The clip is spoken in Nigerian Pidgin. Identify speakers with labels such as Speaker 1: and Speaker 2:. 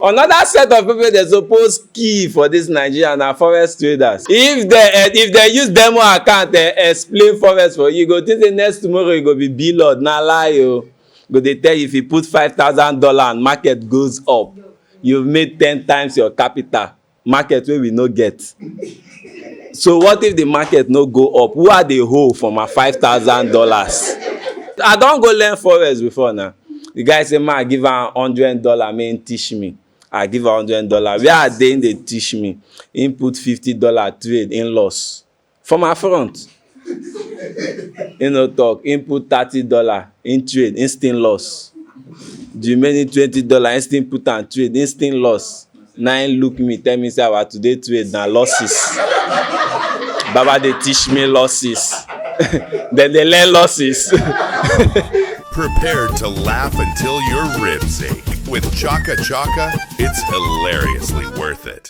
Speaker 1: Another set of people they suppose key for this Nigeria na forex traders. If they use demo account explain forex for you, go think say next tomorrow you go be Blord. Na lie o. Go dey tell you if you put $5,000 and market goes up, you've made 10 times your capital. Market wey we no get. So what if the market no go up? Who are the hoe for my $5,000? I don go learn forex before now. The guy say ma give am $100 make him teach me. I give am $100. Where are they dey teach me? Him put $50 trade in loss for my front. He no talk. Him put $30 in trade, instant loss. The remaining $20 instant put am trade, instant loss. Now him look me tell me say our today trade na losses. Baba dey teach me losses. Then they learn losses.
Speaker 2: Prepared to laugh until your ribs ache. With Chaka Chaka, it's hilariously worth it.